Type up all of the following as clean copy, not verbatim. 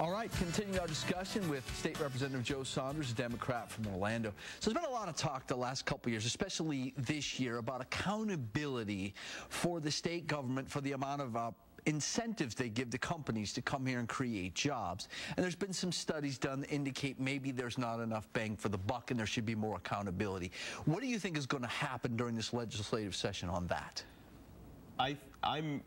All right, continuing our discussion with State Representative Joe Saunders, a Democrat from Orlando. So there's been a lot of talk the last couple of years, especially this year, about accountability for the state government for the amount of incentives they give to companies to come here and create jobs. And there's been some studies done that indicate maybe there's not enough bang for the buck and there should be more accountability. What do you think is going to happen during this legislative session on that? I'm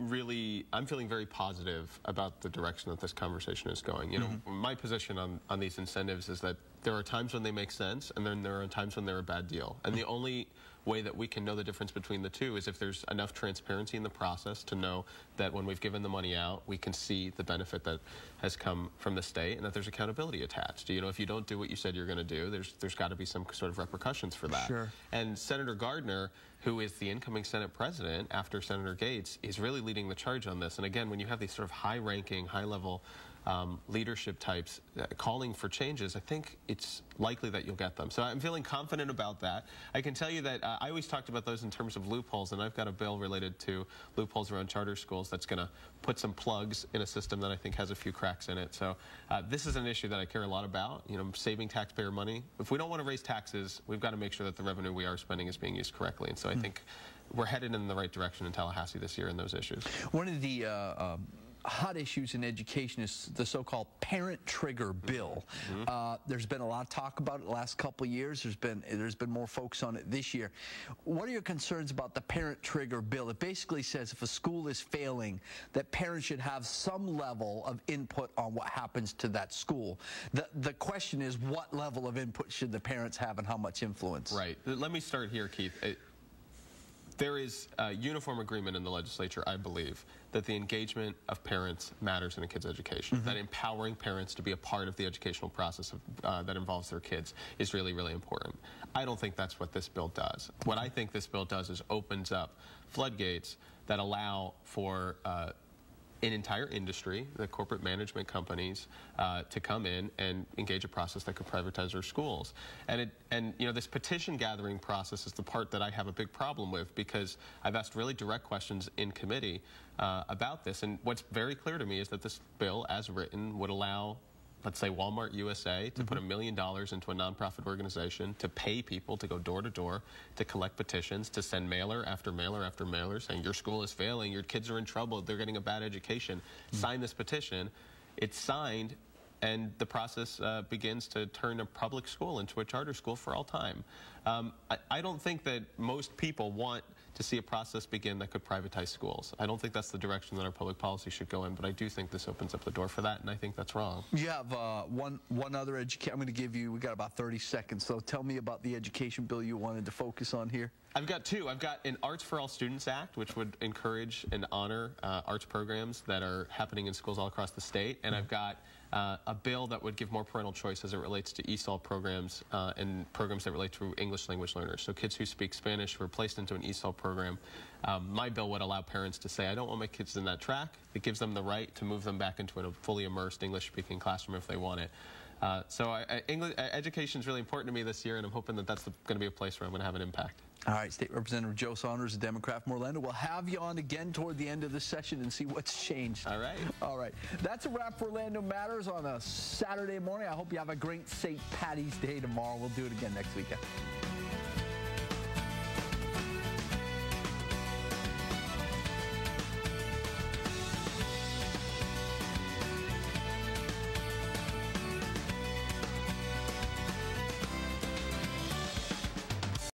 feeling very positive about the direction that this conversation is going. You know, my position on these incentives is that there are times when they make sense, and then there are times when they're a bad deal. And the only way that we can know the difference between the two is if there's enough transparency in the process to know that when we've given the money out, we can see the benefit that has come from the state and that there's accountability attached. You know, if you don't do what you said you're going to do, there's got to be some sort of repercussions for that. Sure. And Senator Gardner, who is the incoming Senate president after Senator Gates, is really leading the charge on this. And again, when you have these sort of high-ranking, high-level leadership types calling for changes, I think it's likely that you'll get them. So I'm feeling confident about that. I can tell you that I always talked about those in terms of loopholes, and I've got a bill related to loopholes around charter schools that's going to put some plugs in a system that I think has a few cracks in it. So this is an issue that I care a lot about, you know, saving taxpayer money. If we don't want to raise taxes, we've got to make sure that the revenue we are spending is being used correctly. And so I think we're headed in the right direction in Tallahassee this year in those issues. One of the hot issues in education is the so-called parent trigger bill. There's been a lot of talk about it the last couple of years. There's been more focus on it this year. What are your concerns about the parent trigger bill? It basically says if a school is failing, that parents should have some level of input on what happens to that school. The question is, what level of input should the parents have and how much influence? Right. Let me start here, Keith. There is a uniform agreement in the legislature, I believe, that the engagement of parents matters in a kid's education, that empowering parents to be a part of the educational process that involves their kids is really, really important. I don't think that's what this bill does. What I think this bill does is opens up floodgates that allow for an entire industry, the corporate management companies, to come in and engage a process that could privatize our schools. And you know, this petition gathering process is the part that I have a big problem with, because I've asked really direct questions in committee about this, and what's very clear to me is that this bill, as written, would allow, let's say, Walmart USA to put $1 million into a nonprofit organization to pay people to go door to door to collect petitions, to send mailer after mailer after mailer saying your school is failing, your kids are in trouble, they're getting a bad education. Sign this petition. It's signed, and the process begins to turn a public school into a charter school for all time. I don't think that most people want to see a process begin that could privatize schools. I don't think that's the direction that our public policy should go in, but I do think this opens up the door for that, and I think that's wrong. You have one other education. I'm going to give you, we got about 30 seconds, so tell me about the education bill you wanted to focus on here. I've got two. I've got an Arts for All Students Act, which would encourage and honor arts programs that are happening in schools all across the state, and I've got a bill that would give more parental choice as it relates to ESOL programs and programs that relate to English language learners. So kids who speak Spanish were placed into an ESOL program. My bill would allow parents to say, I don't want my kids in that track. It gives them the right to move them back into a fully immersed English-speaking classroom if they want it. Education is really important to me this year, and I'm hoping that that's going to be a place where I'm going to have an impact. All right, State Representative Joe Saunders, a Democrat from Orlando. We'll have you on again toward the end of the session and see what's changed. All right. All right. That's a wrap for Orlando Matters on a Saturday morning. I hope you have a great St. Patty's Day tomorrow. We'll do it again next weekend.